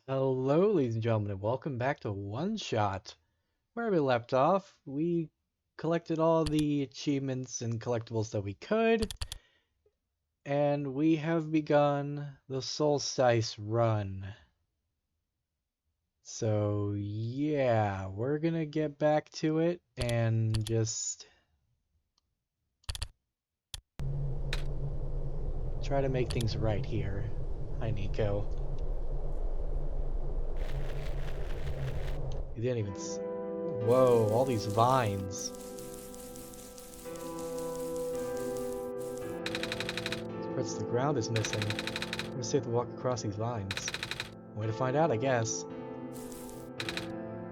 Hello, ladies and gentlemen, and welcome back to OneShot. Where we left off, we collected all the achievements and collectibles that we could, and we have begun the Solstice run. So, yeah, we're gonna get back to it and just try to make things right here. Hi, Nico. You didn't even. Whoa, all these vines. Parts of the ground is missing. I'm gonna see if to walk across these vines. Way to find out, I guess.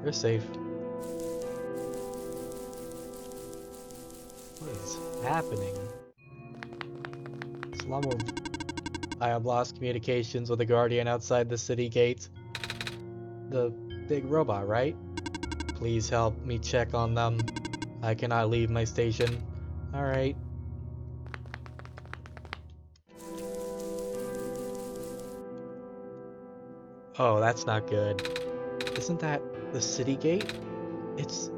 They're safe. What is happening? It's a lot more. I have lost communications with the guardian outside the city gate. The big robot, right? Please help me check on them. I cannot leave my station. Alright. Oh, that's not good. Isn't that the city gate? It's...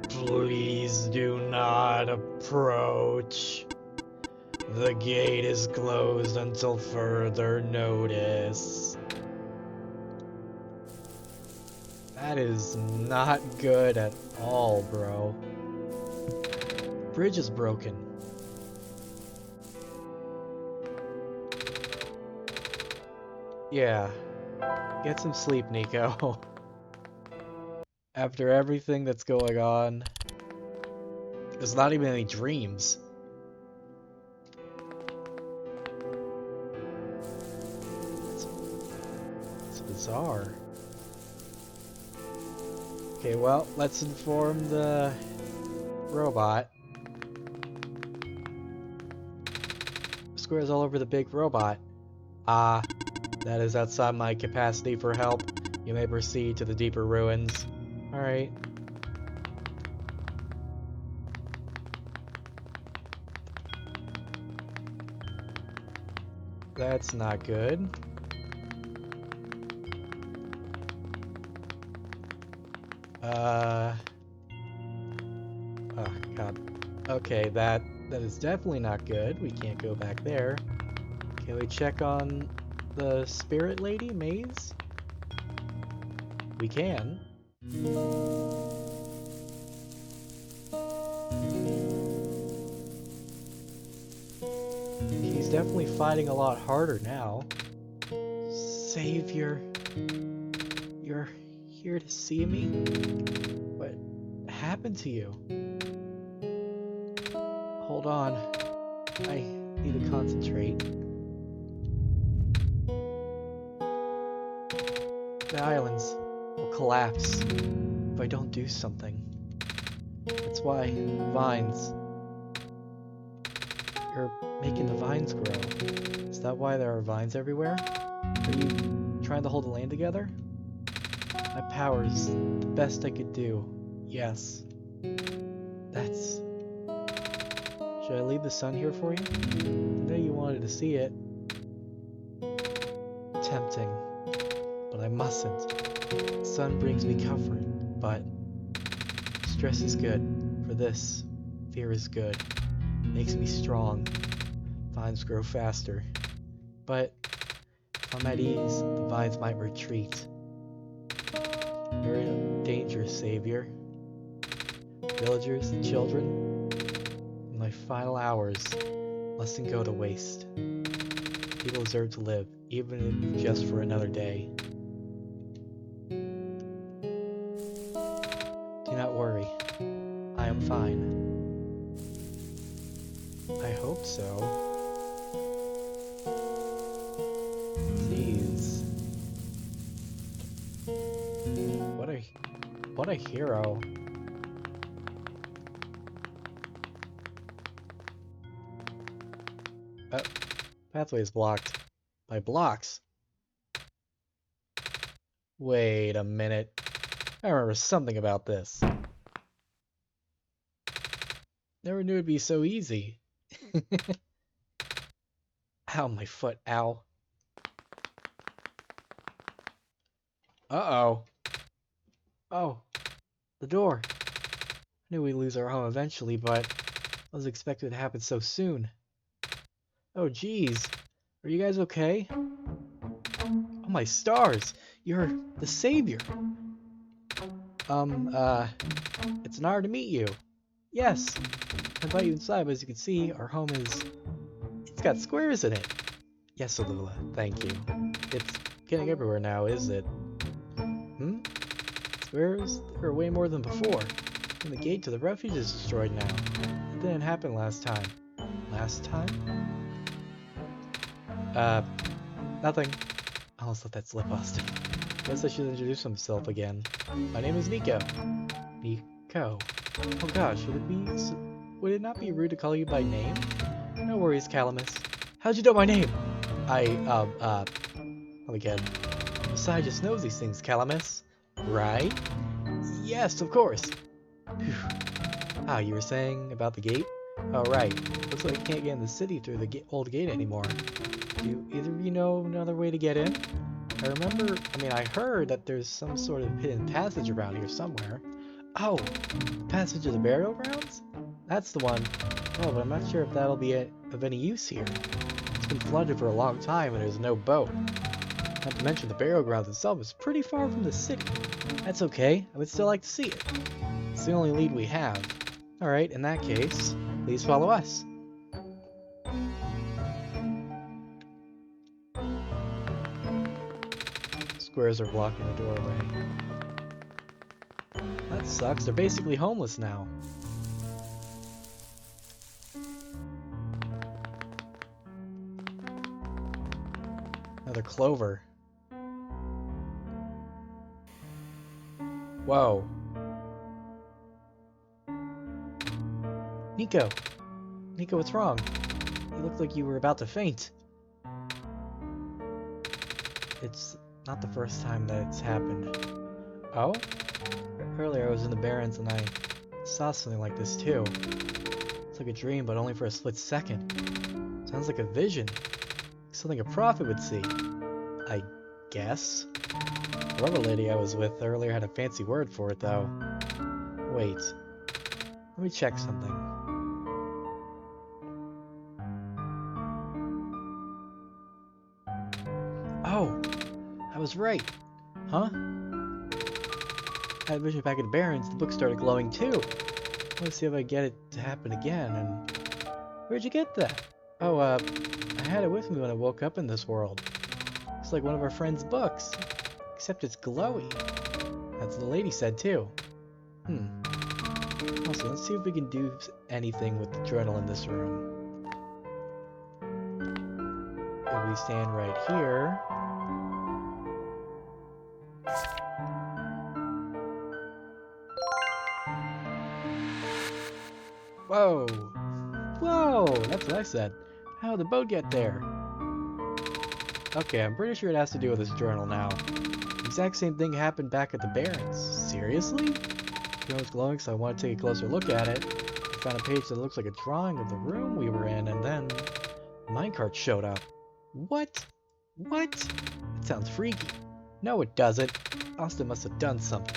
Please do not approach. The gate is closed until further notice. That is not good at all, bro. Bridge is broken. Yeah. Get some sleep, Nico. After everything that's going on, there's not even any dreams. It's bizarre. Okay, well, let's inform the robot. Squares all over the big robot. Ah, that is outside my capacity for help. You may proceed to the deeper ruins. Alright. That's not good. Oh god. Okay, that is definitely not good. We can't go back there. Can we check on the spirit lady, Maize? We can. He's definitely fighting a lot harder now. Savior, you're here to see me? What happened to you? Hold on. I need to concentrate. The islands will collapse if I don't do something. That's why vines. You're making the vines grow. Is that why there are vines everywhere? Are you trying to hold the land together? My power's the best I could do. Yes. That's... Should I leave the sun here for you? I know you wanted to see it. Tempting. But I mustn't. The sun brings me comfort, but stress is good. For this, fear is good. Makes me strong. Vines grow faster. But if I'm at ease, the vines might retreat. You're in danger, Savior. Villagers and children, in my final hours, mustn't go to waste. People deserve to live, even if just for another day. Do not worry. I am fine. I hope so. Jeez. What a hero. Pathway is blocked. By blocks? Wait a minute. I remember something about this. Never knew it'd be so easy. Ow, my foot, ow. Uh-oh. Oh, the door. I knew we'd lose our home eventually, but I wasn't expecting it to happen so soon. Oh, geez. Are you guys okay? Oh, my stars. You're the savior. It's an honor to meet you. Yes. I invite you inside, but as you can see, our home it's got squares in it. Yes, Alula, thank you. It's getting everywhere now, is it? Squares? There are way more than before. And the gate to the refuge is destroyed now. It didn't happen last time. Last time? Nothing. I almost let that slip, Austin. Guess I should introduce himself again. My name is Nico. Nico. Oh gosh, would it not be rude to call you by name? No worries, Calamus. How'd you know my name? Again. Besides, just knows these things, Calamus. Right? Yes, of course. Phew. Ah, you were saying about the gate? Oh, right. Looks like you can't get in the city through the old gate anymore. Do either of you know another way to get in? I heard that there's some sort of hidden passage around here somewhere. Oh, passage of the burial grounds? That's the one. Oh, but I'm not sure if that'll be of any use here. It's been flooded for a long time and there's no boat. Not to mention the burial grounds itself is pretty far from the city. That's okay, I would still like to see it. It's the only lead we have. Alright, in that case, please follow us. Squares are blocking the doorway. That sucks, they're basically homeless now. Another clover. Whoa. Nico! Nico, what's wrong? You looked like you were about to faint. It's not the first time that it's happened. Oh? Earlier I was in the Barrens and I saw something like this too. It's like a dream, but only for a split second. Sounds like a vision. Something a prophet would see. I guess. The rubber lady I was with earlier had a fancy word for it, though. Wait. Let me check something. Oh! I was right! Huh? I had a vision back at Barrens, the book started glowing too! Let's see if I get it to happen again, and... Where'd you get that? Oh, I had it with me when I woke up in this world. It's like one of our friend's books. Except it's glowy. That's what the lady said too. Also, let's see if we can do anything with the journal in this room. If we stand right here... Whoa! Whoa! That's what I said. How did the boat get there? Okay, I'm pretty sure it has to do with this journal now. The exact same thing happened back at the Barrens. Seriously? The journal's glowing, so I want to take a closer look at it. I found a page that looks like a drawing of the room we were in, and then... a minecart showed up. What? What? That sounds freaky. No, it doesn't. Austin must have done something.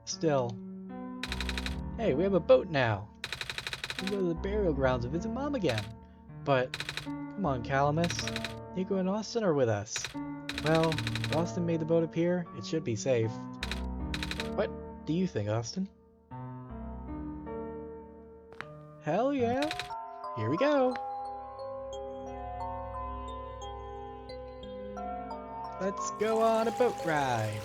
Still... Hey, we have a boat now! We can go to the burial grounds and visit Mom again. But... come on, Calamus. Nico and Austin are with us. Well, if Austin made the boat appear, it should be safe. What do you think, Austin? Hell yeah! Here we go! Let's go on a boat ride!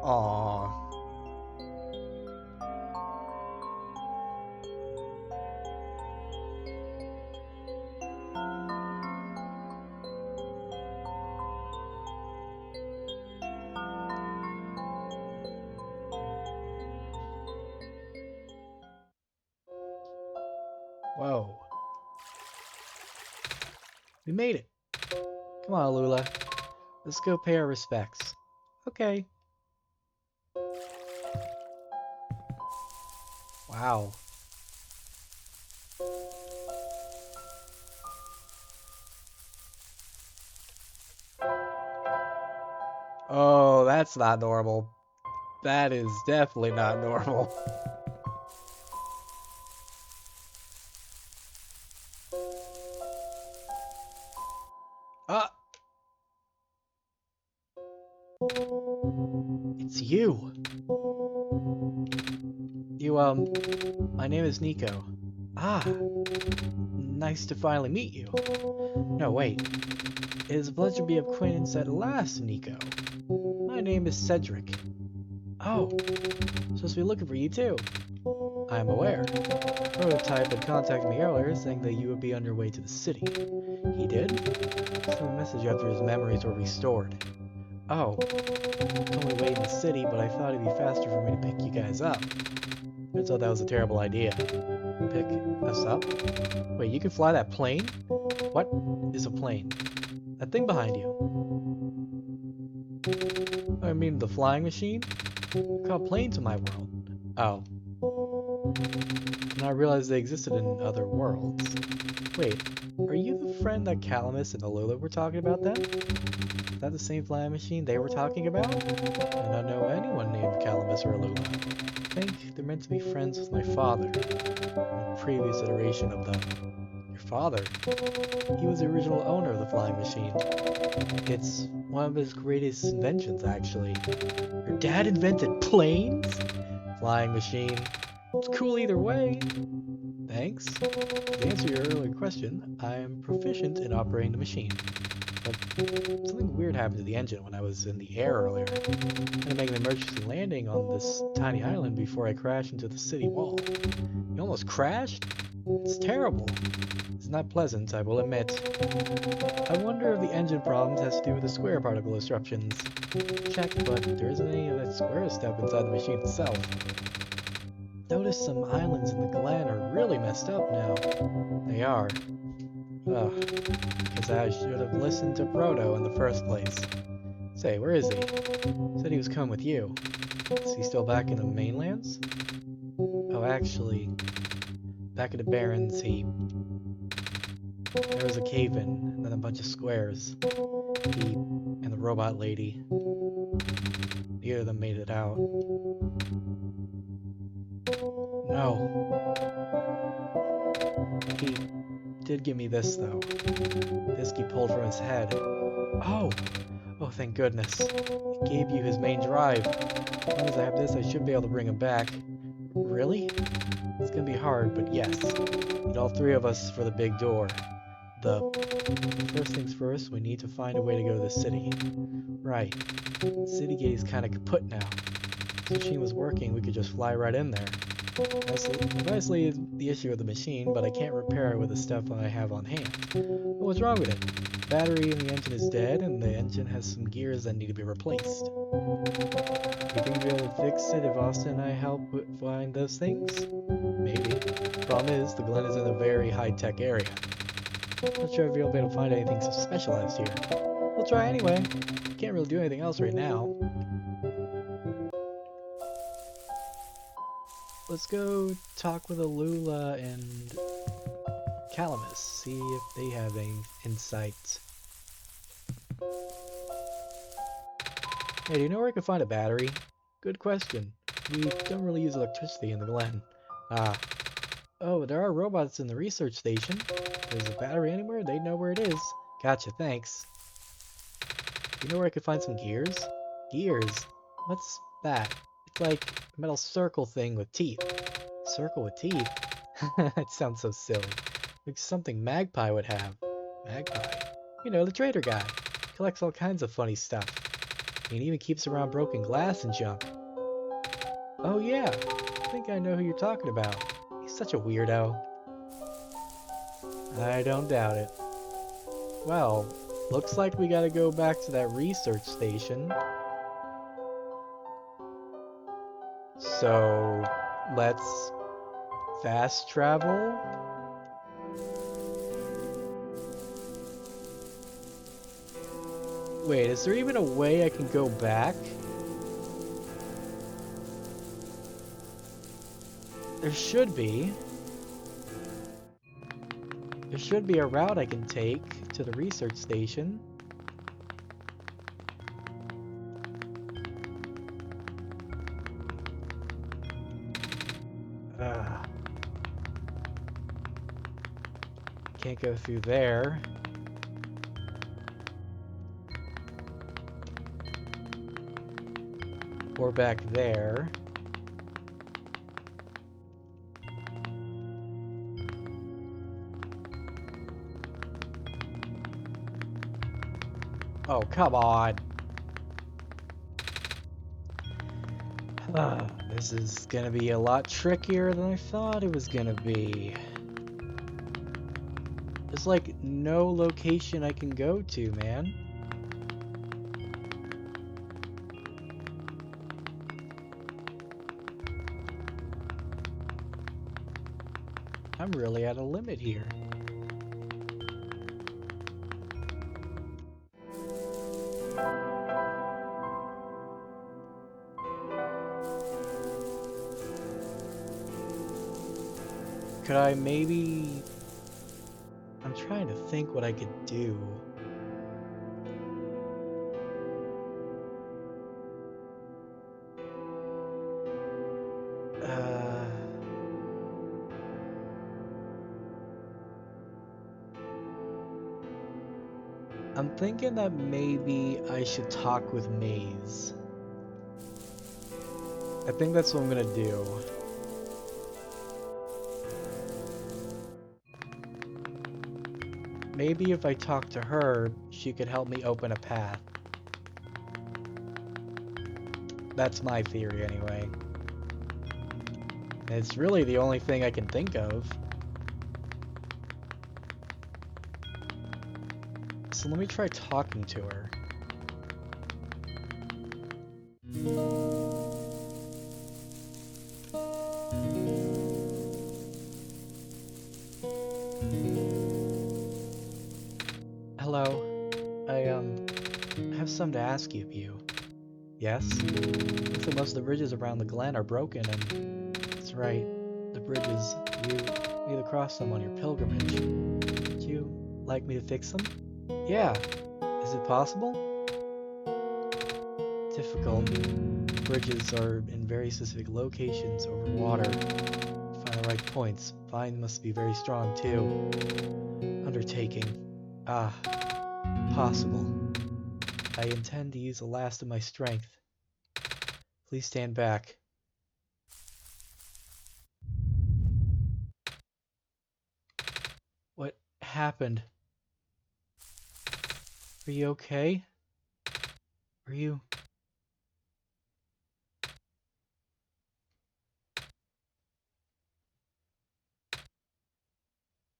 Aww. Whoa. We made it. Come on, Alula. Let's go pay our respects. Okay. Wow. Oh, that's not normal. That is definitely not normal. Ah! It's you! My name is Nico. Ah, nice to finally meet you. No, wait. It is a pleasure to be acquainted at last, Nico. My name is Cedric. Oh, supposed to be looking for you too. I am aware. Prototype had contacted me earlier saying that you would be on your way to the city. He did? Sent a message after his memories were restored. Oh, told me to wait in the city, but I thought it'd be faster for me to pick you guys up. I thought that was a terrible idea. Pick us up? Wait, you can fly that plane? What is a plane? That thing behind you. I mean the flying machine? I call planes in my world. Oh. And I realized they existed in other worlds. Wait, are you the friend that Calamus and Alula were talking about then? Is that the same flying machine they were talking about? I don't know anyone named Calamus or Alula. I think they're meant to be friends with my father. In a previous iteration of them. Your father? He was the original owner of the flying machine. It's one of his greatest inventions, actually. Your dad invented planes? Flying machine. It's cool either way. Thanks. To answer your earlier question, I am proficient in operating the machine. But something weird happened to the engine when I was in the air earlier. I had to make an emergency landing on this tiny island before I crashed into the city wall. You almost crashed? It's terrible. It's not pleasant, I will admit. I wonder if the engine problem has to do with the square particle disruptions. Check, but there isn't any of that square stuff inside the machine itself. Notice some islands in the Glen are really messed up now. They are. Ugh. Guess I should have listened to Proto in the first place. Say, where is he? Said he was coming with you. Is he still back in the mainlands? Oh, actually, back at the Barrens, there was a cave-in, and then a bunch of squares. He and the robot lady. Neither of them made it out. No. He did give me this, though. This he pulled from his head. Oh! Oh, thank goodness. He gave you his main drive. As long as I have this, I should be able to bring him back. Really? It's gonna be hard, but yes. Need all three of us for the big door. First things first, we need to find a way to go to the city. Right. The city gate is kinda kaput now. If the machine was working, we could just fly right in there. Obviously, the issue with the machine, but I can't repair it with the stuff I have on hand. But what's wrong with it? The battery in the engine is dead, and the engine has some gears that need to be replaced. You think we'll be able to fix it if Austin and I help find those things? Maybe. The problem is, the Glen is in a very high-tech area. Not sure if you'll be able to find anything so specialized here. We'll try anyway. Can't really do anything else right now. Let's go talk with Alula and Calamus, see if they have any insight. Hey, do you know where I can find a battery? Good question. We don't really use electricity in the Glen. Ah. Oh, there are robots in the research station. If there's a battery anywhere, they know where it is. Gotcha, thanks. Do you know where I could find some gears? Gears? What's that? It's like a metal circle thing with teeth. Circle with teeth? That sounds so silly. Like something Magpie would have. Magpie? You know, the trader guy. Collects all kinds of funny stuff. And he even keeps around broken glass and junk. Oh yeah, I think I know who you're talking about. He's such a weirdo. I don't doubt it. Well, looks like we gotta go back to that research station. So, let's fast travel? Wait, is there even a way I can go back? There should be. There should be a route I can take to the research station. Ugh. Can't go through there. Or back there. Oh, come on. This is gonna be a lot trickier than I thought it was gonna be. There's like no location I can go to, man. I'm really at a limit here. Could I maybe... I'm trying to think what I could do. I'm thinking that maybe I should talk with Maize. I think that's what I'm gonna do. Maybe if I talk to her, she could help me open a path. That's my theory anyway. It's really the only thing I can think of. So let me try talking to her. Hello. I have something to ask you. Yes? Looks like most of the bridges around the Glen are broken, and that's right. The bridges, you need to cross them on your pilgrimage. Would you like me to fix them? Yeah. Is it possible? Difficult. Bridges are in very specific locations over water. Find the right points. Vine must be very strong too. Undertaking. Ah. Possible. I intend to use the last of my strength. Please stand back. What happened? Are you okay? Are you...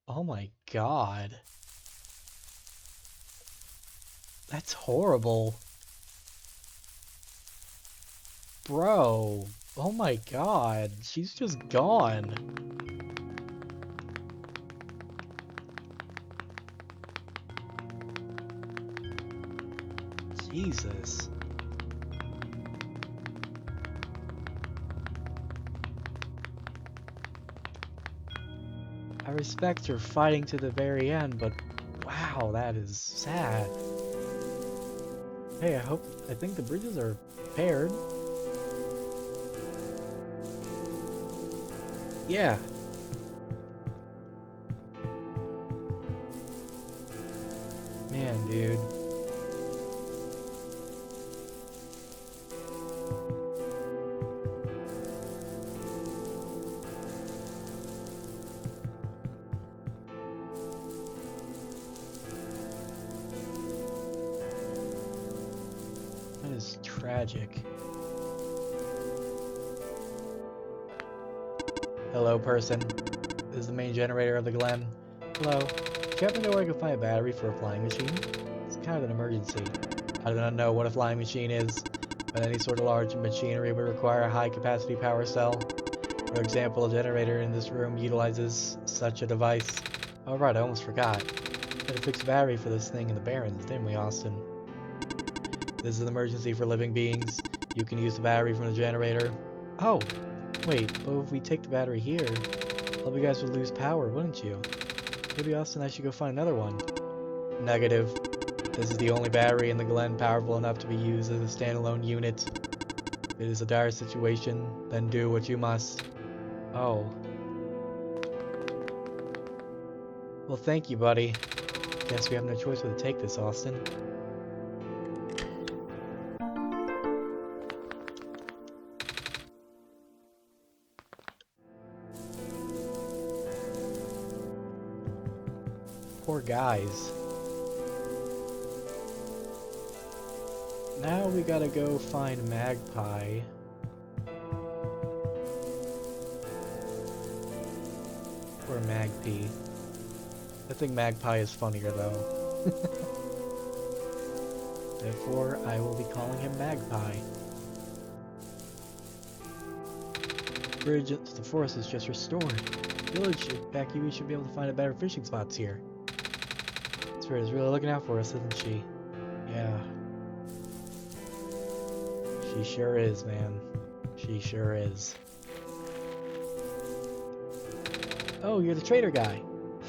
Oh my god. That's horrible. Bro. Oh my god. She's just gone. Jesus. I respect her fighting to the very end, but wow, that is sad. Hey, I think the bridges are repaired. Yeah. Man, dude. That is tragic. Hello, person. This is the main generator of the Glen. Hello. Do you happen to know where I can find a battery for a flying machine? It's kind of an emergency. I do not know what a flying machine is, but any sort of large machinery would require a high-capacity power cell. For example, a generator in this room utilizes such a device. Oh right, I almost forgot. We had to fix a battery for this thing in the Barrens, didn't we, Austin? This is an emergency for living beings. You can use the battery from the generator. Oh! Wait, but if we take the battery here, all of you guys would lose power, wouldn't you? Maybe Austin and I should go find another one. Negative. This is the only battery in the Glen powerful enough to be used as a standalone unit. If it is a dire situation, then do what you must. Oh. Well, thank you, buddy. Guess we have no choice but to take this, Austin. Poor guys. Now we gotta go find Magpie. Or Magpie. I think Magpie is funnier though. Therefore, I will be calling him Magpie. Bridge to the forest is just restored. Village, back you, we should be able to find a better fishing spots here. Spirit is really looking out for us, isn't she? Yeah. She sure is, man. She sure is. Oh, you're the trader guy.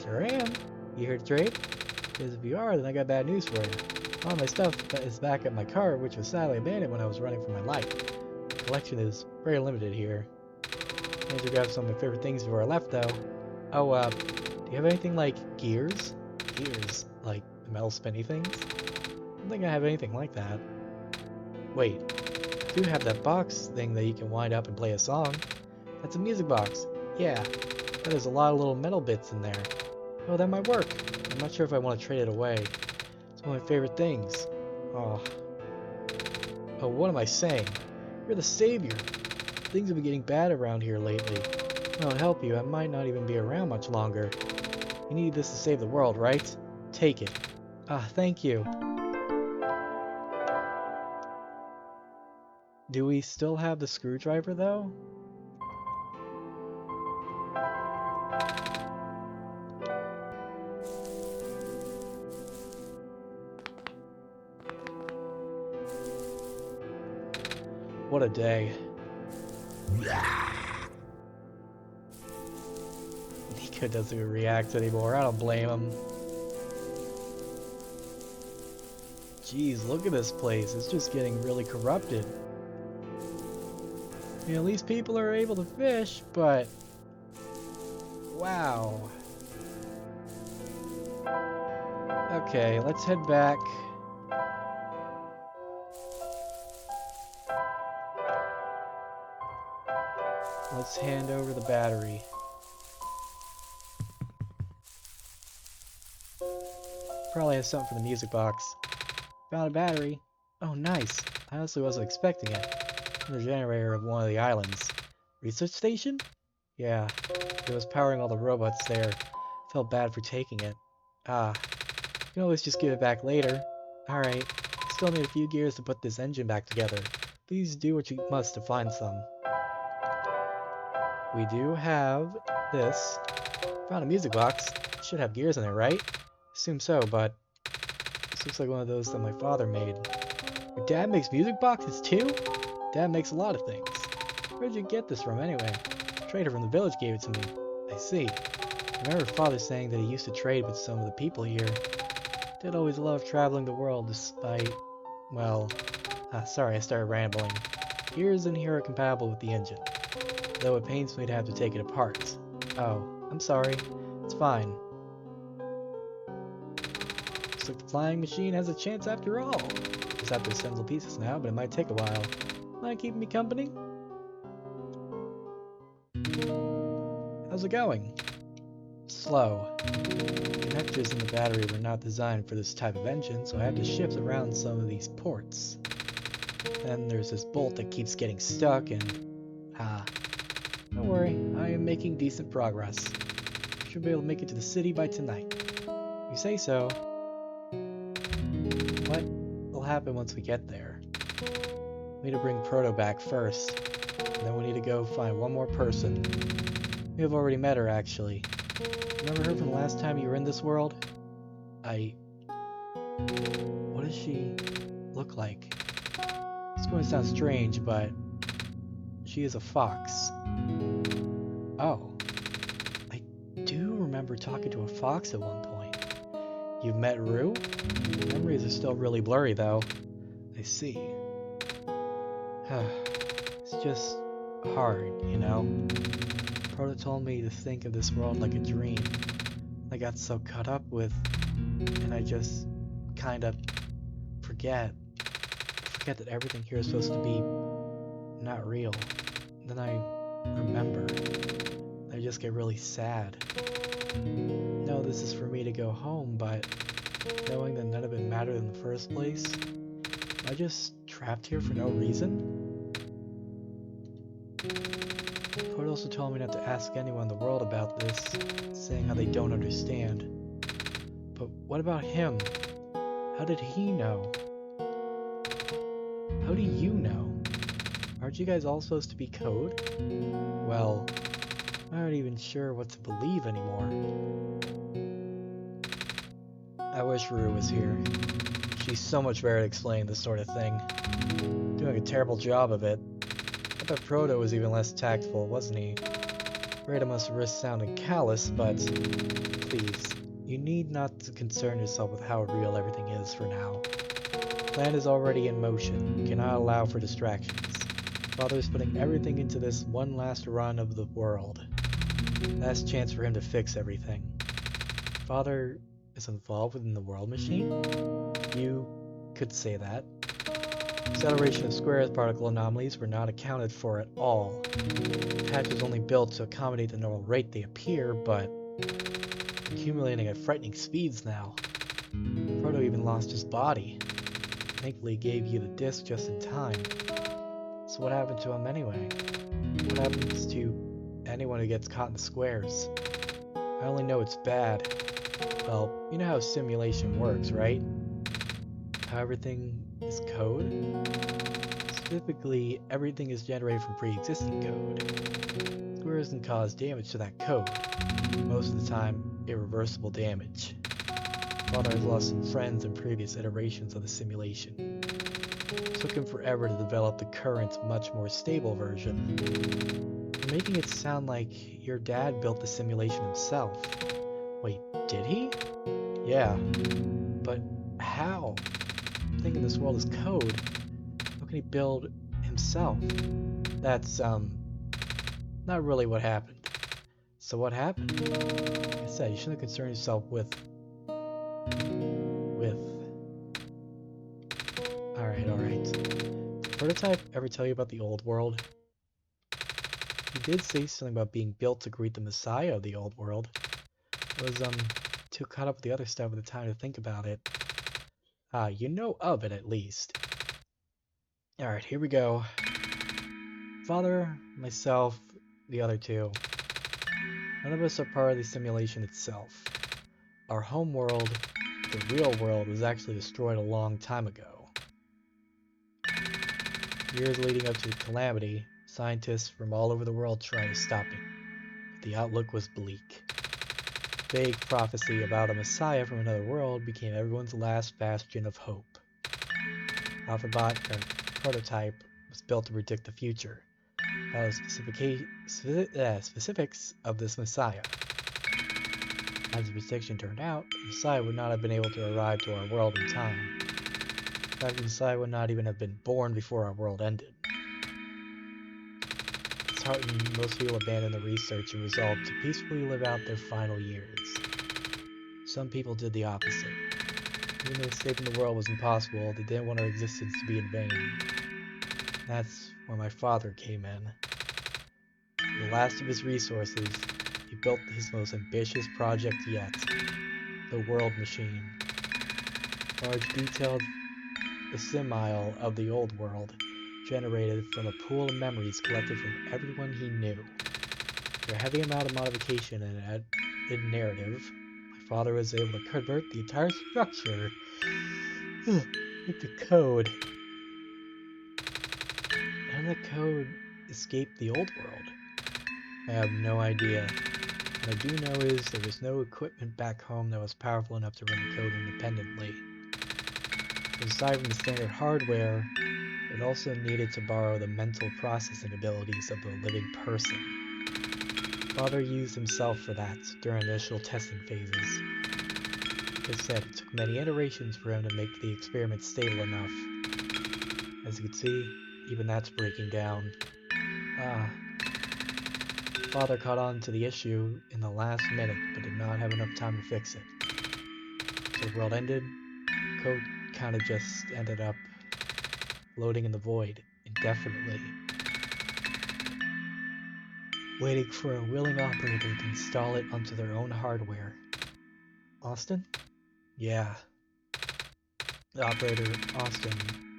Sure am. You here to trade? Because if you are, then I got bad news for you. All my stuff is back at my car, which was sadly abandoned when I was running for my life. The collection is very limited here. I need to grab some of my favorite things before I left, though. Oh, do you have anything like gears? Gears? Like metal spinny things? I don't think I have anything like that. Wait. I do have that box thing that you can wind up and play a song. That's a music box. Yeah. There's a lot of little metal bits in there. Oh, that might work. I'm not sure if I want to trade it away. It's one of my favorite things. Oh. Oh, what am I saying? You're the savior. Things have been getting bad around here lately. I'll help you. I might not even be around much longer. You need this to save the world, right? Take it. Ah, thank you. Do we still have the screwdriver, though? What a day. Nico doesn't even react anymore. I don't blame him. Jeez, look at this place. It's just getting really corrupted. I mean, at least people are able to fish, but... wow. Okay, let's head back. Let's hand over the battery. Probably has something for the music box. Found a battery. Oh, nice. I honestly wasn't expecting it. The generator of one of the islands. Research station? Yeah. It was powering all the robots there. Felt bad for taking it. Ah. You can always just give it back later. Alright. Still need a few gears to put this engine back together. Please do what you must to find some. We do have this. Found a music box. It should have gears in it, right? Assume so, but this looks like one of those that my father made. Your dad makes music boxes too? Dad makes a lot of things. Where'd you get this from anyway? A trader from the village gave it to me. I see. I remember father saying that he used to trade with some of the people here. Dad always loved traveling the world despite... well... sorry, I started rambling. Gears in here are compatible with the engine. Though it pains me to have to take it apart. Oh, I'm sorry. It's fine. Looks like the flying machine has a chance after all. Just have to assemble pieces now, but it might take a while. Mind keeping me company? How's it going? Slow. Connectors in the battery were not designed for this type of engine, so I had to shift around some of these ports. Then there's this bolt that keeps getting stuck and... don't worry, I am making decent progress. Should be able to make it to the city by tonight. You say so. What will happen once we get there? We need to bring Proto back first. And then we need to go find one more person. We have already met her, actually. Remember her from the last time you were in this world? What does she look like? It's going to sound strange, but... she is a fox. Oh. I do remember talking to a fox at one point. You've met Rue? Memories are still really blurry, though. I see. It's just... hard, you know? Proto told me to think of this world like a dream. I got so caught up with, and I just kind of forget that everything here is supposed to be not real. Then I remember. I just get really sad. No, this is for me to go home, but knowing that none of it mattered in the first place, am I just trapped here for no reason? Port also told me not to ask anyone in the world about this, saying how they don't understand. But what about him? How did he know? How do you know? Aren't you guys all supposed to be code? Well, I'm not even sure what to believe anymore. I wish Rue was here. She's so much better at explaining this sort of thing. Doing a terrible job of it. I bet Proto was even less tactful, wasn't he? Afraid I must risk sounding callous, but please, you need not to concern yourself with how real everything is for now. The plan is already in motion. You cannot allow for distractions. Father is putting everything into this one last run of the world. Last chance for him to fix everything. Father is involved within the world machine? You could say that. Acceleration of squares particle anomalies were not accounted for at all. The patch was only built to accommodate the normal rate they appear, but accumulating at frightening speeds now. Proto even lost his body. Thankfully gave you the disc just in time. So what happened to him anyway? What happens to anyone who gets caught in the squares? I only know it's bad. Well, you know how simulation works, right? How everything is code? Specifically, everything is generated from pre-existing code. Squares can cause damage to that code. Most of the time, irreversible damage. Father has lost some friends in previous iterations of the simulation. It took him forever to develop the current, much more stable version. You're making it sound like your dad built the simulation himself. Wait, did he? Yeah, but how? I'm thinking this world is code. How can he build himself? That's, not really what happened. So what happened? Like I said, you shouldn't concern yourself with... Alright. Did Prototype ever tell you about the old world? He did say something about being built to greet the Messiah of the old world. I was, too caught up with the other stuff at the time to think about it. Ah, you know of it at least. Alright, here we go. Father, myself, the other two. None of us are part of the simulation itself. Our home world, the real world, was actually destroyed a long time ago. Years leading up to the calamity, scientists from all over the world tried to stop it, but the outlook was bleak. Vague prophecy about a messiah from another world became everyone's last bastion of hope. Alphabot, or Prototype, was built to predict the future, about the specifics of this messiah. As the prediction turned out, the messiah would not have been able to arrive to our world in time. In fact, the messiah would not even have been born before our world ended. Disheartened, most people abandoned the research and resolved to peacefully live out their final years. Some people did the opposite. Even though saving the world was impossible, they didn't want our existence to be in vain. That's where my father came in. With the last of his resources, he built his most ambitious project yet, the world machine. Large, detailed facsimile of the old world, generated from a pool of memories collected from everyone he knew. Through a heavy amount of modification and narrative, my father was able to convert the entire structure into code. How did the code escape the old world? I have no idea. What I do know is there was no equipment back home that was powerful enough to run the code independently. Aside from the standard hardware, it also needed to borrow the mental processing abilities of a living person. Father used himself for that during the initial testing phases. Like I said, it took many iterations for him to make the experiment stable enough. As you can see, even that's breaking down. Ah. Father caught on to the issue in the last minute, but did not have enough time to fix it. So the world ended. Code kind of just ended up floating in the void indefinitely, waiting for a willing operator to install it onto their own hardware. Austin? Yeah. The operator, Austin,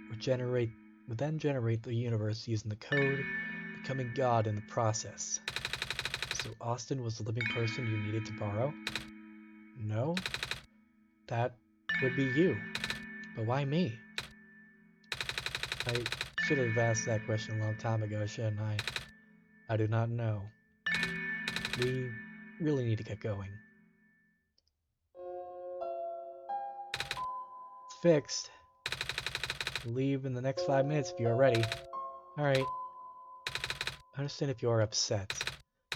would then generate the universe using the code, becoming God in the process. So Austin was the living person you needed to borrow? No? That would be you. But why me? I should have asked that question a long time ago, shouldn't I? I do not know. We really need to get going. It's fixed. Leave in the next 5 minutes if you are ready. Alright. I understand if you are upset.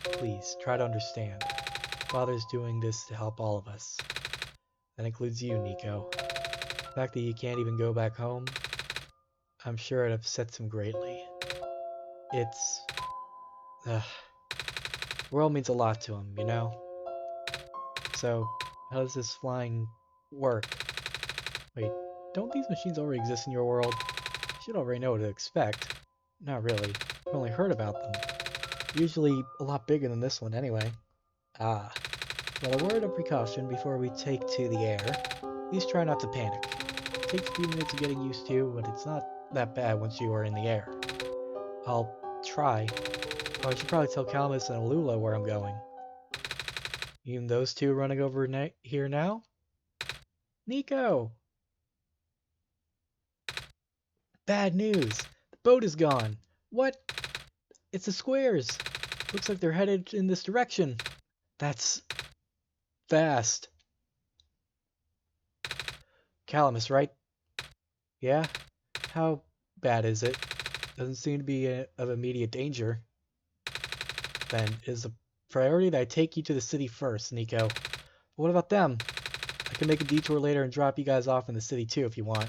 Please, try to understand. Father's doing this to help all of us. That includes you, Nico. The fact that you can't even go back home, I'm sure it upsets him greatly. It's... the world means a lot to him, you know? So, how does this flying work? Wait, don't these machines already exist in your world? You should already know what to expect. Not really. I've only heard about them. Usually a lot bigger than this one anyway. Ah. Well, a word of precaution before we take to the air. Please try not to panic. It takes a few minutes of getting used to, but it's not that bad once you are in the air. I'll try. Oh, I should probably tell Calamus and Alula where I'm going. Even those two running over here now? Nico! Bad news! The boat is gone! What? It's the squares! Looks like they're headed in this direction. That's... fast. Calamus, right? Yeah? How bad is it? Doesn't seem to be of immediate danger. Then, it is a priority that I take you to the city first, Nico. But what about them? I can make a detour later and drop you guys off in the city too if you want.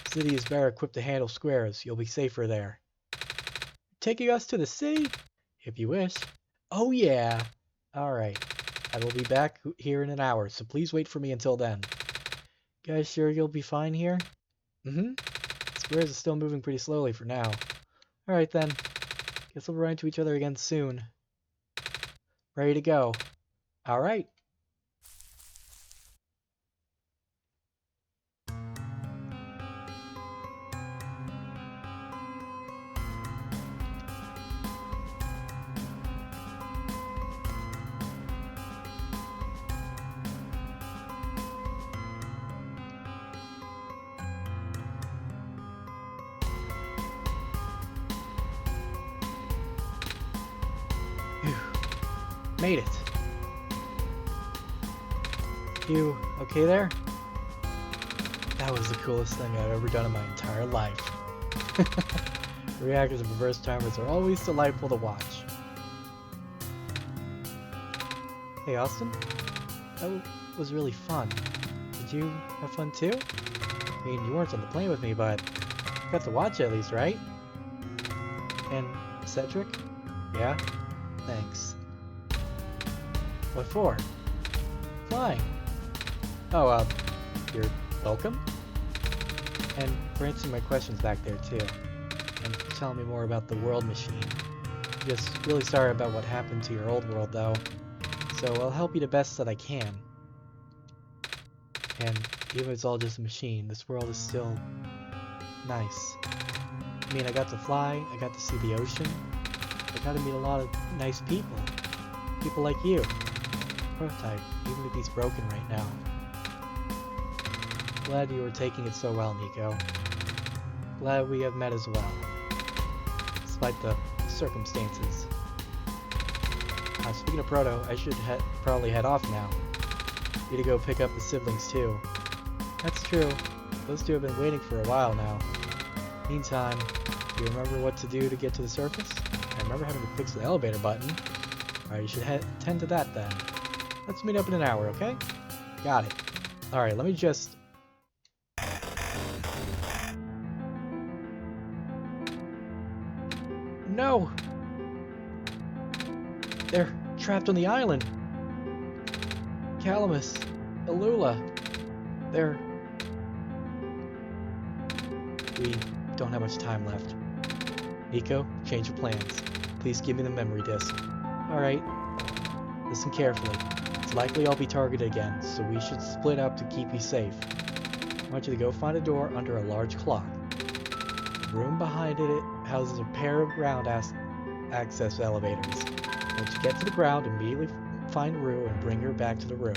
The city is better equipped to handle squares. You'll be safer there. Taking us to the city? If you wish. Oh yeah! Alright. I will be back here in an hour, so please wait for me until then. You guys sure you'll be fine here? Mm-hmm. Squares are still moving pretty slowly for now. Alright then. Guess we'll run into each other again soon. Ready to go. Alright. Made it. You okay there? That was the coolest thing I've ever done in my entire life. Reactors and reverse timers are always delightful to watch. Hey Austin, that was really fun. Did you have fun too? I mean, you weren't on the plane with me, but you got to watch it at least, right? And Cedric? Yeah? Thanks. What for? Flying. Oh, you're welcome? And for answering my questions back there, too. And for telling me more about the world machine. I'm just really sorry about what happened to your old world, though. So I'll help you the best that I can. And even if it's all just a machine, this world is still nice. I mean, I got to fly, I got to see the ocean, I got to meet a lot of nice people. People like you. Prototype, even if he's broken right now. Glad you were taking it so well, Nico. Glad we have met as well. Despite the circumstances. Speaking of Proto, I should probably head off now. Need to go pick up the siblings too. That's true. Those two have been waiting for a while now. Meantime, do you remember what to do to get to the surface? I remember having to fix the elevator button. Alright, you should tend to that then. Let's meet up in an hour, okay? Got it. Alright, let me just... No! They're trapped on the island. Calamus, Alula. We don't have much time left. Nico, change your plans. Please give me the memory disk. Alright. Listen carefully. It's likely I'll be targeted again, so we should split up to keep you safe. I want you to go find a door under a large clock. The room behind it houses a pair of ground access elevators. Once you get to the ground, immediately find Rue and bring her back to the room.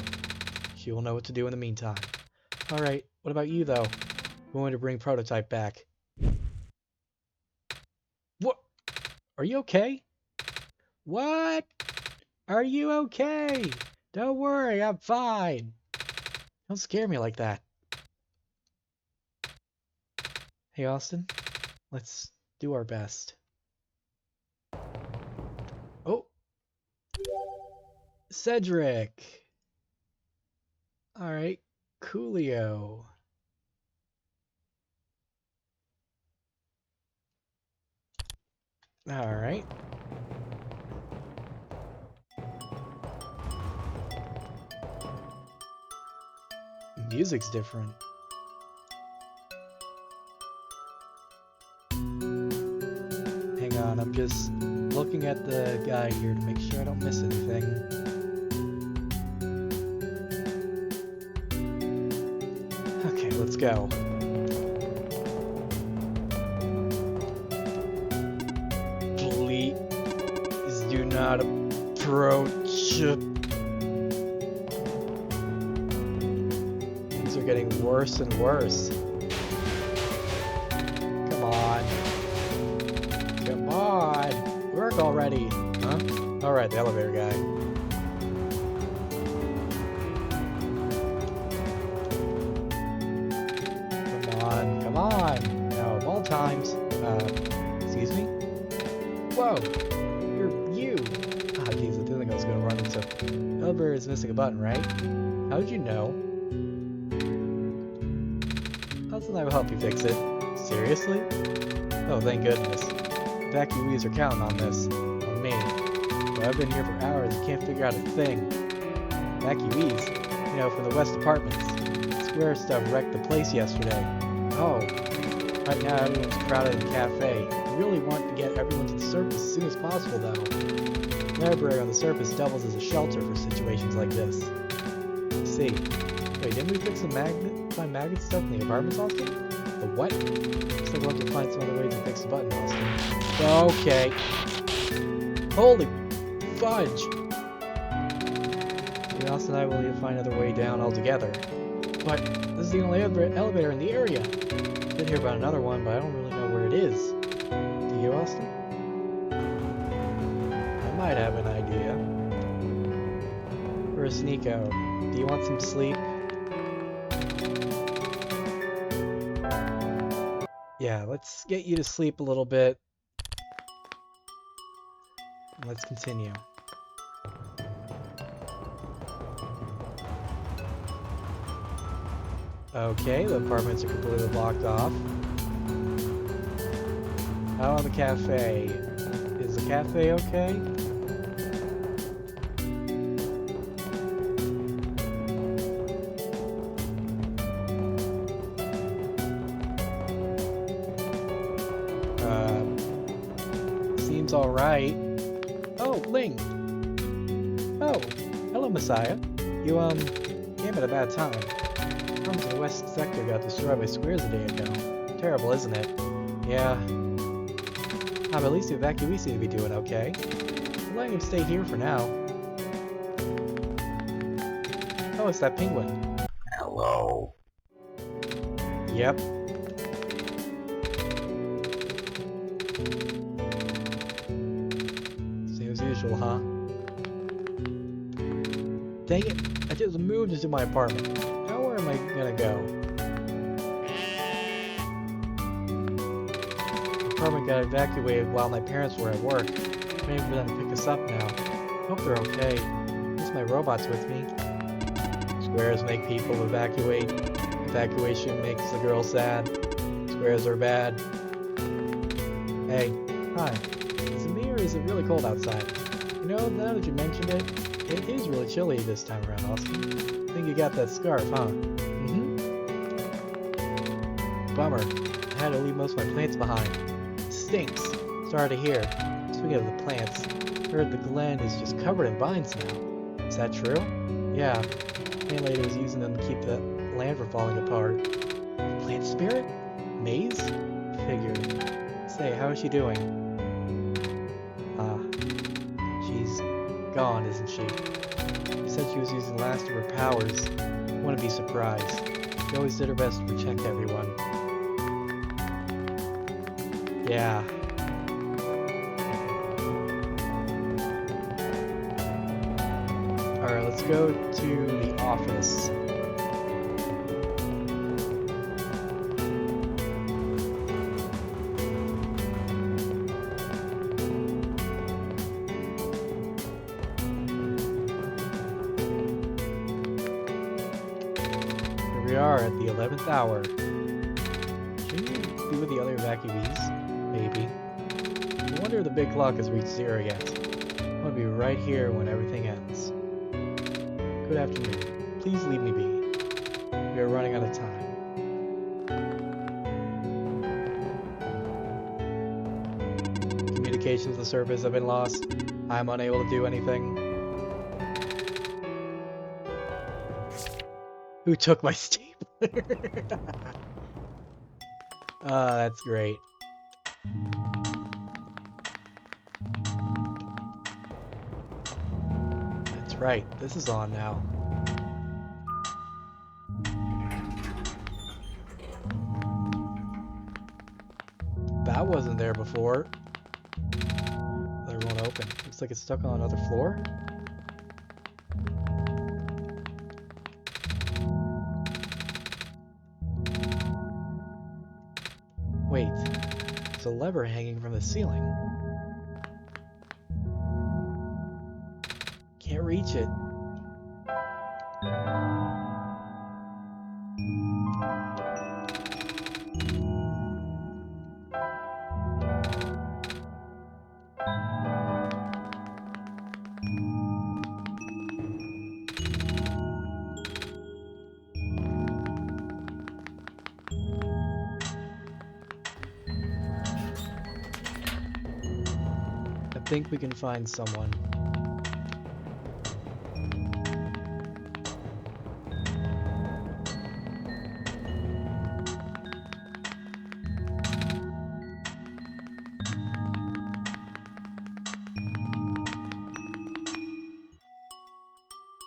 She will know what to do in the meantime. Alright, what about you though? We want to bring Prototype back. What? Are you okay? What? Are you okay? Don't worry, I'm fine. Don't scare me like that. Hey Austin, let's do our best. Oh! Cedric! Alright, coolio. Alright. Music's different. Hang on, I'm just looking at the guide here to make sure I don't miss anything. Okay, let's go. Please do not approach. Things are getting worse and worse. Come on. Come on. Work already. Huh? Alright, the elevator guy. Come on. Now, of all times. Excuse me? Whoa! You! Ah, jeez, I didn't think I was gonna run into... The elevator is missing a button, right? How did you know? Austin, I will help you fix it. Seriously? Oh, thank goodness. Evacuees are counting on this. On me. But I've been here for hours and can't figure out a thing. Evacuees? You know, from the West Apartments. Square stuff wrecked the place yesterday. Oh. Right now everyone's crowded in the cafe. I really want to get everyone to the surface as soon as possible, though. The library on the surface doubles as a shelter for situations like this. Let's see. Wait, didn't we fix the find magnet stuff in the apartments, Austin? The what? Looks like we'll have to find some other way to fix the button, Austin. Okay. Holy fudge! Maybe Austin and I will need to find another way down altogether. But this is the only elevator in the area. I did hear about another one, but I don't really know where it is. Do you, Austin? I might have an idea. Where's Nico? Do you want some sleep? Yeah, let's get you to sleep a little bit. Let's continue. Okay, the apartments are completely blocked off. How about the cafe? Is the cafe okay? Seems alright. Oh, Ling! Oh, hello, Messiah. You, came at a bad time. Homes in the west sector got destroyed by squares a day ago. Terrible, isn't it? Yeah. But at least the evacuees seem to be doing okay. I'm letting him stay here for now. Oh, it's that penguin. Hello. Yep. Same as usual, huh? Dang it! I just moved into my apartment. Now where am I gonna go? The apartment got evacuated while my parents were at work. I'm waiting for them to pick us up now. Hope they're okay. At least my robot's with me. Squares make people evacuate. Evacuation makes the girl sad. Squares are bad. Hey, hi. Is it me or is it really cold outside? You know, now that you mentioned it, it is really chilly this time around, Austin. I think you got that scarf, huh? Mm-hmm. Bummer. I had to leave most of my plants behind. Stinks. Sorry to hear. Speaking of the plants, I heard the Glen is just covered in vines now. Is that true? Yeah. Plant lady was using them to keep the land from falling apart. Plant spirit? Maize? Figured. Say, how is she doing? She's gone, isn't she? She said she was using the last of her powers. Wouldn't be surprised. She always did her best to protect everyone. Yeah. Alright, let's go to the office. Here we are at the 11th hour. Shouldn't you be with the other evacuees? Maybe. I wonder if the big clock has reached 0 yet. I'm gonna be right here when everything ends. Good afternoon. Please leave me be. We are running out of time. Communications with the surface have been lost. I am unable to do anything. Who took my stapler? That's great. That's right, this is on now. That wasn't there before. Lever won't open. Looks like it's stuck on another floor. Wait, there's a lever hanging from the ceiling. Can't reach it. I think we can find someone.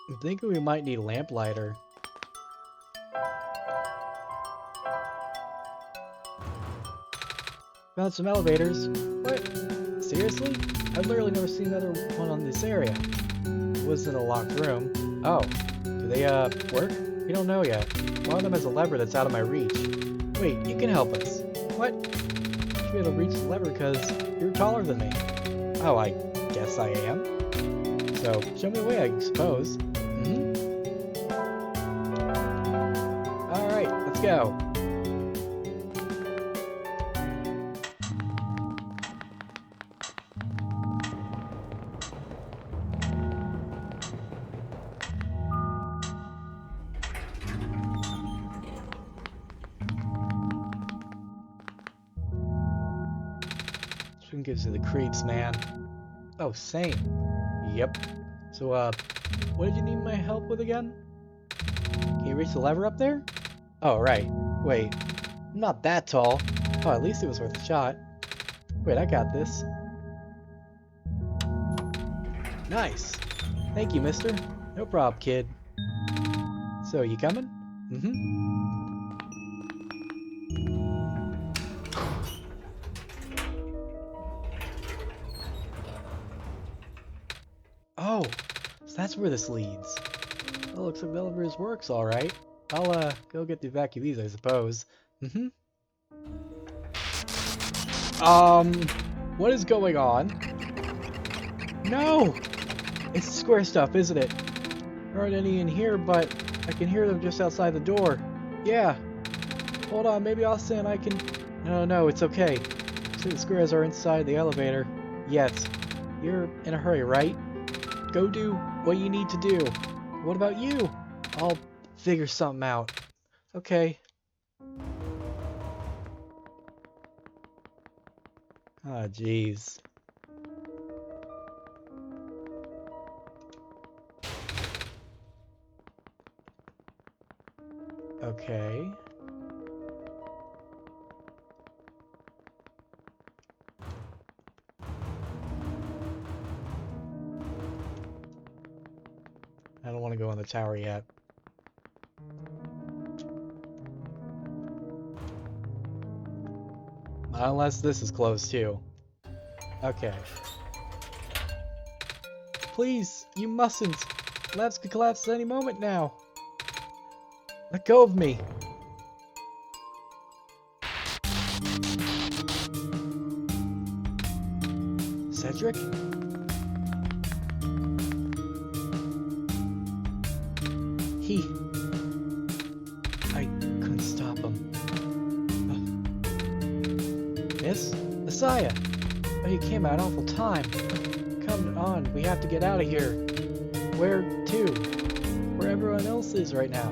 I'm thinking we might need a lamplighter. Found some elevators. What? Seriously? I've literally never seen another one on this area. It was in a locked room. Oh. Do they, work? We don't know yet. One of them has a lever that's out of my reach. Wait, you can help us. What? You should be able to reach the lever because you're taller than me. Oh, I guess I am. So, show me the way, I suppose. Alright, let's go. This one gives you the creeps, man. Oh, same. Yep. So, what did you need my help with again? Can you reach the lever up there? Oh, right. Wait. I'm not that tall. Oh, at least it was worth a shot. Wait, I got this. Nice. Thank you, mister. No prob, kid. So, you coming? Mm-hmm. Oh, so that's where this leads. Well, looks like the elevators works all right. I'll, go get the evacuees, I suppose. Mm-hmm. What is going on? No! It's the square stuff, isn't it? There aren't any in here, but I can hear them just outside the door. Yeah. Hold on, maybe Austin and I can... No, it's okay. See, the squares are inside the elevator. Yes. You're in a hurry, right? Go do what you need to do. What about you? I'll figure something out. Okay. Ah, jeez. Okay. I don't want to go on the tower yet. Unless this is closed too. Okay. Please, you mustn't. Labs could collapse at any moment now. Let go of me. Cedric? I couldn't stop him. Miss? Messiah! Oh, you came at an awful time. Come on, we have to get out of here. Where to? Where everyone else is right now.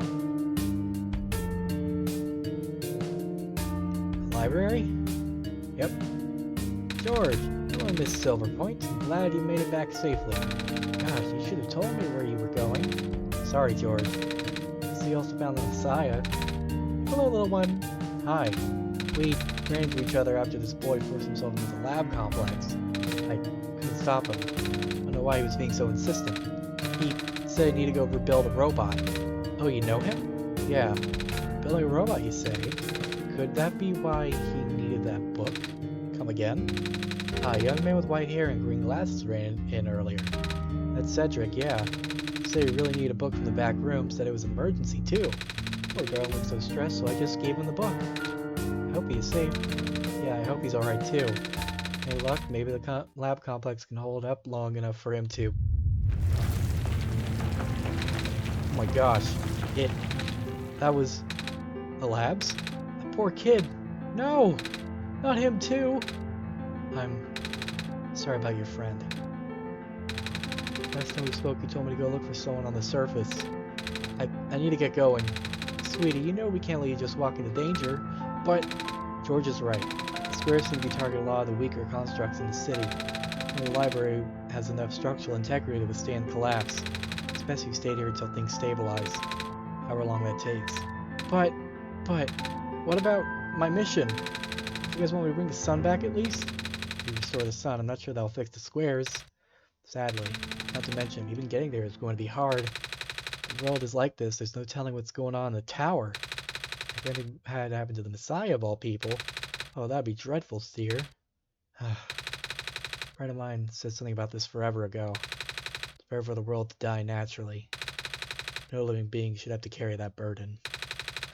Library? Yep. George, hello, Miss Silverpoint. I'm glad you made it back safely. Gosh, you should have told me where you were going. Sorry, George. So you also found the Messiah. Hello, little one. Hi. We ran into each other after this boy forced himself into the lab complex. I couldn't stop him. I don't know why he was being so insistent. He said he needed to go rebuild a robot. Oh, you know him? Yeah. Building a robot, you say? Could that be why he needed that book? Come again? A young man with white hair and green glasses ran in earlier. That's Cedric, yeah. Said he really needed a book from the back room, said it was an emergency too. Poor girl looked so stressed, so I just gave him the book. I hope he is safe. Yeah, I hope he's alright too. Any luck, maybe the lab complex can hold up long enough for him to... Oh my gosh. That was... the labs? That poor kid. No! Not him too! I'm sorry about your friend. Last time we spoke, you told me to go look for someone on the surface. I need to get going. Sweetie, you know we can't let you just walk into danger, but George is right. The squares seem to be targeting a lot of the weaker constructs in the city, and the library has enough structural integrity to withstand collapse. It's best you stay here until things stabilize, however long that takes. But, what about my mission? You guys want me to bring the sun back at least? If you restore the sun, I'm not sure that'll fix the squares. Sadly. Not to mention, even getting there is going to be hard. The world is like this, there's no telling what's going on in the tower. If anything had happened to the Messiah of all people, oh, that'd be dreadful, Seer. A friend of mine said something about this forever ago. It's better for the world to die naturally. No living being should have to carry that burden.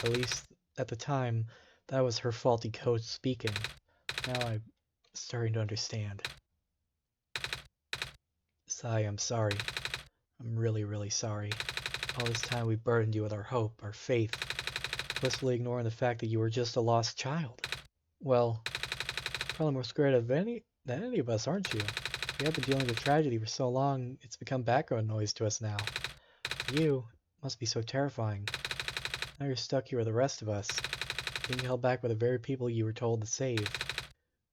At least, at the time, that was her faulty code speaking. Now I'm starting to understand. Sai, I'm sorry. I'm really, really sorry. All this time we burdened you with our hope, our faith, blissfully ignoring the fact that you were just a lost child. Well, probably more scared than any of us, aren't you? We have been dealing with tragedy for so long, it's become background noise to us now. You must be so terrifying. Now you're stuck here with the rest of us, being held back by the very people you were told to save.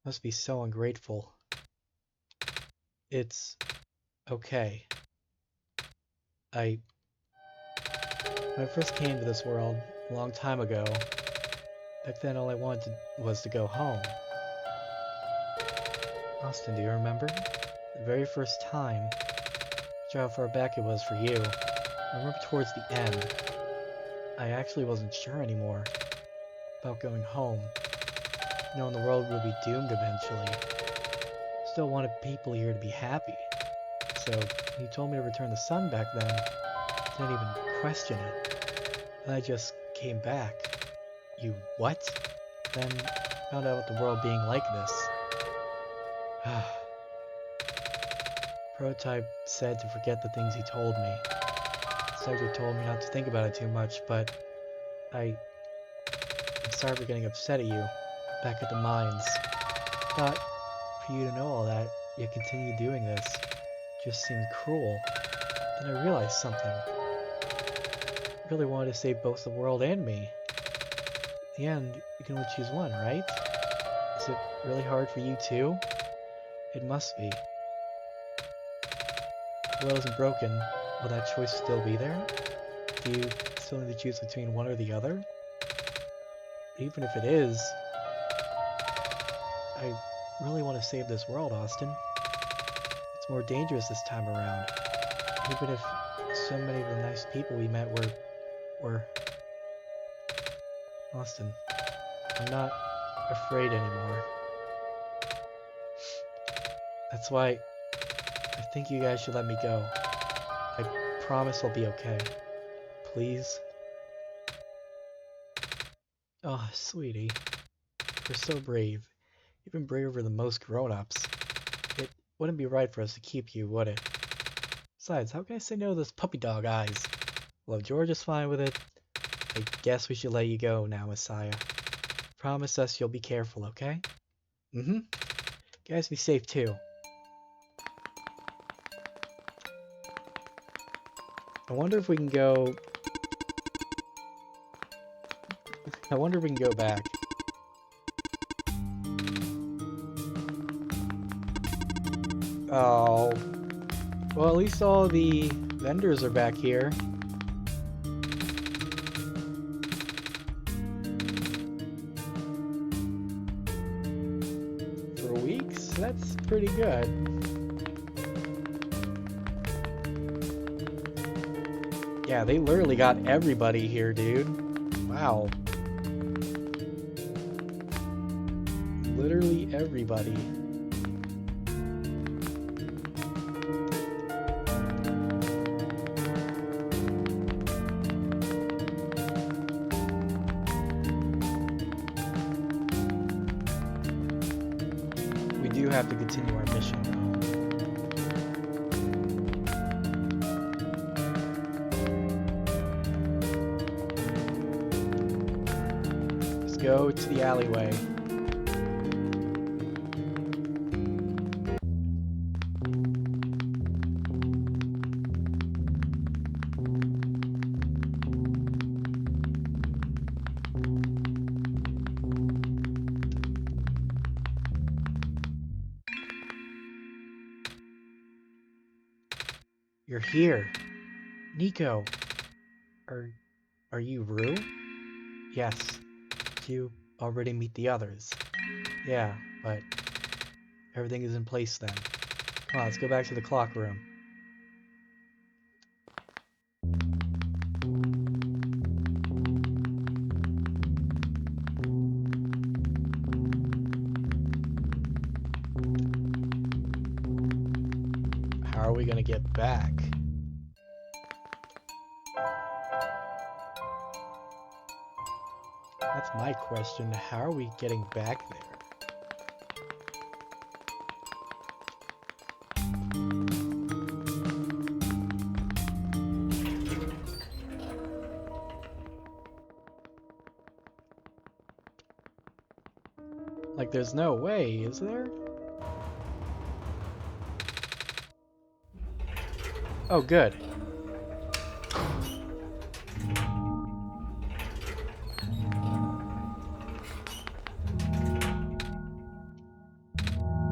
Must be so ungrateful. It's okay. When I first came to this world, a long time ago, back then all I wanted was to go home. Austin, do you remember? The very first time. Picture how far back it was for you. I remember towards the end. I actually wasn't sure anymore about going home. Knowing the world would be doomed eventually. Still wanted people here to be happy. So, when you told me to return the sun back then, I didn't even question it. And I just came back. You what? Then found out the world being like this. Prototype said to forget the things he told me. Cedric told me not to think about it too much, but I'm sorry for getting upset at you back at the mines. Thought for you to know all that, yet continue doing this. just seemed cruel. Then I realized something. I really wanted to save both the world and me. In the end, you can only choose one, right? Is it really hard for you too? It must be. If the world isn't broken, will that choice still be there? Do you still need to choose between one or the other? Even if it is, I really want to save this world, Austin. It's more dangerous this time around. Even if so many of the nice people we met were... Austin, I'm not afraid anymore. That's why I think you guys should let me go. I promise I'll be okay. Please? Oh, sweetie. You're so brave. Even braver than most grown-ups. It wouldn't be right for us to keep you, would it? Besides, how can I say no to those puppy dog eyes? Well, if George is fine with it, I guess we should let you go now, Messiah. Promise us you'll be careful, okay? Mm-hmm. Guys, be safe too. I wonder if we can go... I wonder if we can go back. Oh. Well, at least all the vendors are back here. For weeks? That's pretty good. Yeah, they literally got everybody here, dude. Wow. Literally everybody. We do have to continue our mission, though. Let's go to the alleyway. You're here. Nico. Are you Rue? Yes. Did you already meet the others? Yeah, but everything is in place then. Come on, let's go back to the clock room. How are we gonna get back? That's my question. How are we getting back there? Like, there's no way, is there? Oh, good.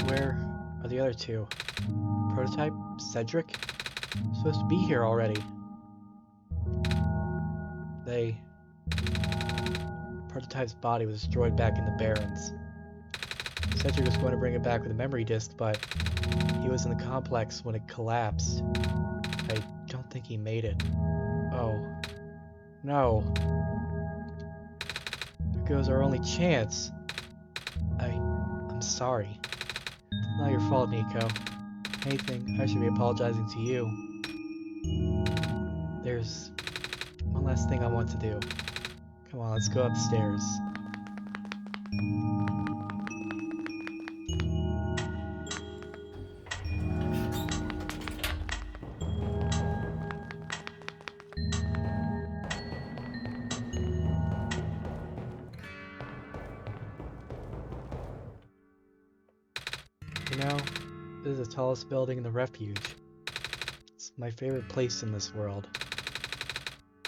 Where are the other two? Prototype? Cedric? Supposed to be here already. Prototype's body was destroyed back in the Barrens. Cedric was going to bring it back with a memory disk, but he was in the complex when it collapsed. I don't think he made it. Oh. No. There goes our only chance. I'm sorry. It's not your fault, Nico. If anything, I should be apologizing to you. There's one last thing I want to do. Come on, let's go upstairs. You know, this is the tallest building in the refuge. my favorite place in this world.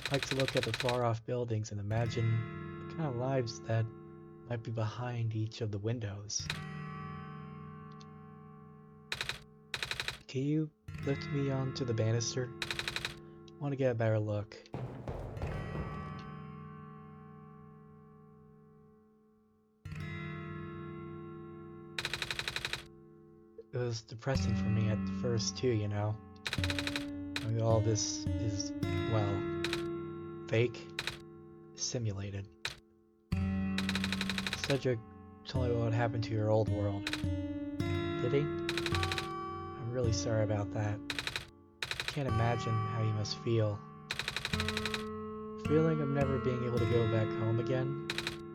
I like to look at the far-off buildings and imagine the kind of lives that might be behind each of the windows. Can you lift me onto the banister? I want to get a better look. It was depressing for me at first too, you know. I mean, all this is, well, fake, simulated. Cedric told me what happened to your old world. Did he? I'm really sorry about that. I can't imagine how you must feel. Feeling of never being able to go back home again?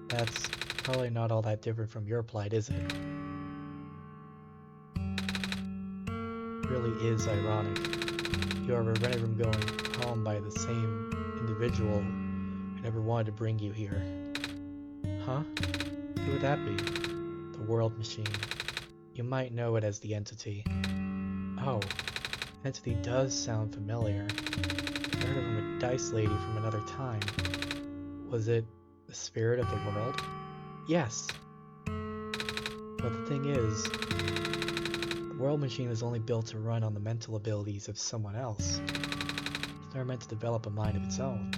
That's probably not all that different from your plight, is it? Really is ironic. You are prevented from going home by the same individual who never wanted to bring you here. Huh? Who would that be? The World Machine. You might know it as the Entity. Oh, Entity does sound familiar. I heard of a dice lady from another time. Was it the spirit of the world? Yes. But the thing is, the World Machine is only built to run on the mental abilities of someone else. It's never meant to develop a mind of its own.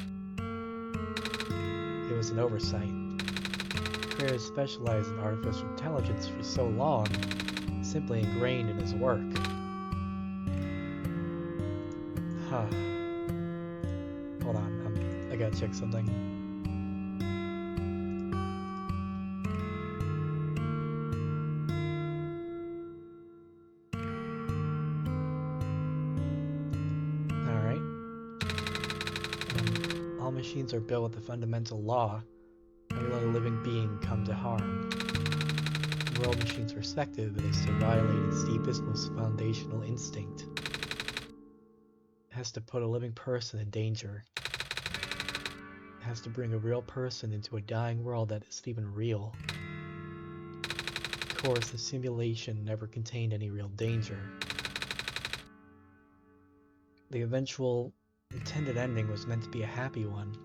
It was an oversight. The creator specialized in artificial intelligence for so long, simply ingrained in his work. Huh. Hold on, I gotta check something. All machines are built with the fundamental law: never let a living being come to harm. The World Machine's perspective is to violate its deepest, most foundational instinct. It has to put a living person in danger. It has to bring a real person into a dying world that isn't even real. Of course, the simulation never contained any real danger. The eventual intended ending was meant to be a happy one.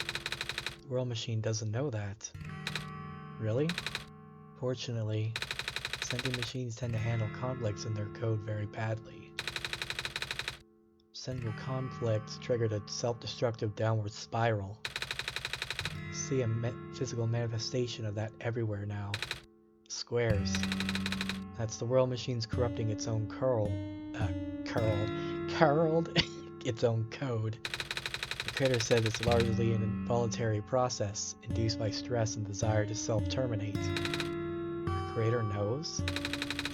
The World Machine doesn't know that. Really? Fortunately, sentient machines tend to handle conflicts in their code very badly. Central conflict triggered a self-destructive downward spiral. See a physical manifestation of that everywhere now. Squares. That's the World Machine's corrupting its own its own code. The creator says it's largely an involuntary process induced by stress and desire to self-terminate. The creator knows?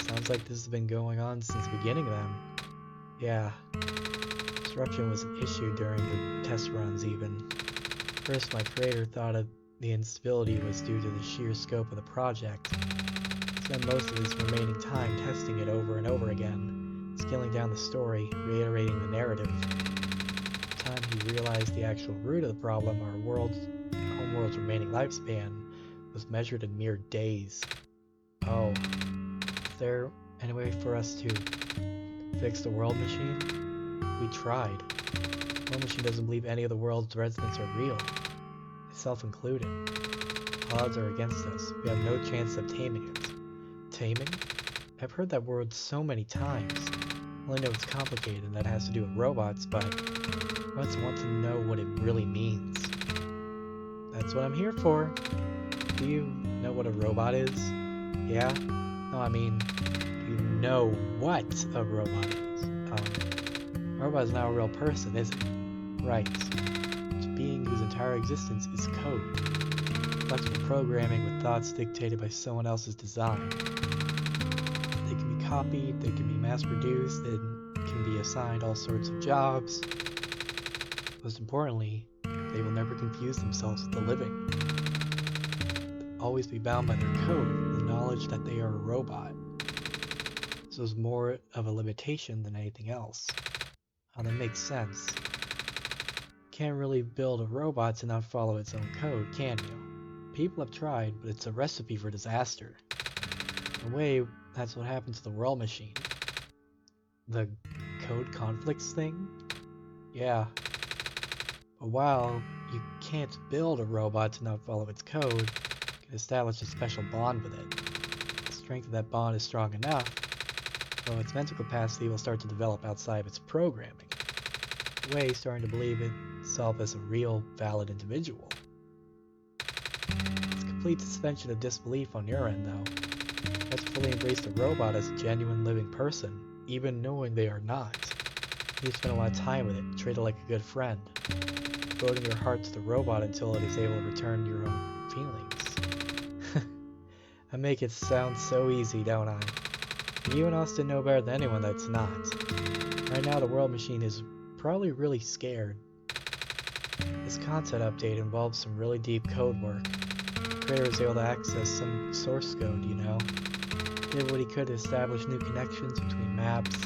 Sounds like this has been going on since the beginning then. Yeah. Disruption was an issue during the test runs even. First, my creator thought the instability was due to the sheer scope of the project. He spent most of his remaining time testing it over and over again, scaling down the story, reiterating the narrative. By the time he realized the actual root of the problem, our homeworld's remaining lifespan was measured in mere days. Oh. Is there any way for us to fix the World Machine? We tried. The World Machine doesn't believe any of the world's residents are real, myself included. Odds are against us. We have no chance of taming it. Taming? I've heard that word so many times. I only know it's complicated and that has to do with robots, but robots want to know what it really means. That's what I'm here for. Do you know what a robot is? Yeah? No, I mean, do you know what a robot is? A robot is not a real person, is it? Right. It's a being whose entire existence is code. Flexible programming with thoughts dictated by someone else's design. They can be copied, they can be mass-produced, they can be assigned all sorts of jobs. Most importantly, they will never confuse themselves with the living. They'll always be bound by their code, the knowledge that they are a robot. This is more of a limitation than anything else. How that makes sense. Can't really build a robot to not follow its own code, can you? People have tried, but it's a recipe for disaster. In a way, that's what happened to the World Machine. The code conflicts thing? Yeah. But while you can't build a robot to not follow its code, you can establish a special bond with it. The strength of that bond is strong enough, though its mental capacity will start to develop outside of its programming. In a way, starting to believe itself as a real, valid individual. It's a complete suspension of disbelief on your end, though. You have to fully embrace the robot as a genuine living person, even knowing they are not. You spend a lot of time with it, treat it like a good friend, devoting your heart to the robot until it is able to return your own feelings. I make it sound so easy, don't I? And you and Austin know better than anyone that it's not. Right now, the world machine is probably really scared. This content update involves some really deep code work. The creator was able to access some source code, you know. Did what he could to establish new connections between maps.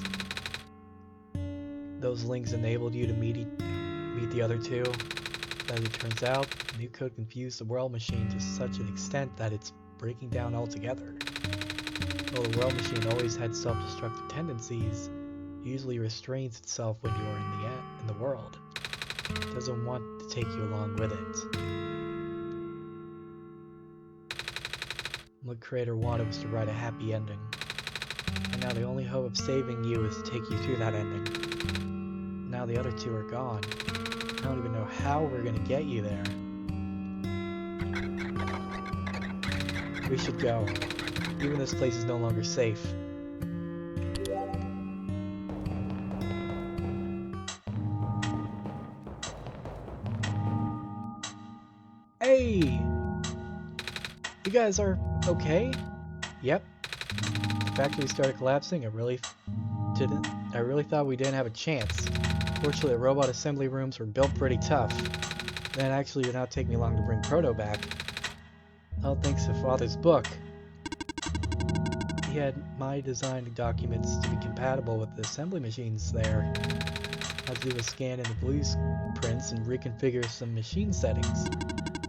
Those links enabled you to meet the other two. As it turns out, the new code confused the world machine to such an extent that it's breaking down altogether. Though the world machine always had self-destructive tendencies, it usually restrains itself when you're in the world. It doesn't want to take you along with it. What the creator wanted was to write a happy ending. And now the only hope of saving you is to take you through that ending. Now the other two are gone. I don't even know how we're gonna get you there. We should go. Even this place is no longer safe. Hey! You guys are okay? Yep. The factory started collapsing. I really thought we didn't have a chance. Fortunately, the robot assembly rooms were built pretty tough. Then actually did not take me long to bring Proto back. All thanks to Father's book. He had my design documents to be compatible with the assembly machines there. I had to do a scan in the blueprints and reconfigure some machine settings.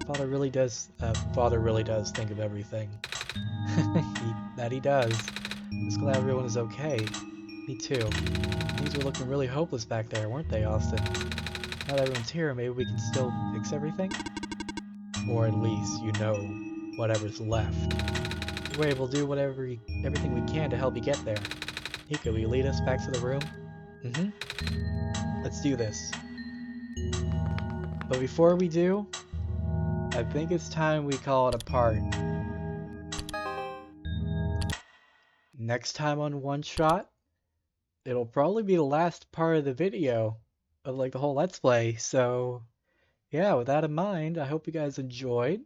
Father really does think of everything. He does. I'm just glad everyone is okay. Me too. Things were looking really hopeless back there, weren't they, Austin? Now that everyone's here, maybe we can still fix everything? Or at least, you know, whatever's left. We're able to do everything we can to help you get there. Hika, will you lead us back to the room? Let's do this. But before we do, I think it's time we call it a part. Next time on OneShot, it'll probably be the last part of the video of like the whole Let's Play. So yeah, with that in mind, I hope you guys enjoyed,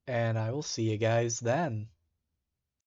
and I will see you guys then.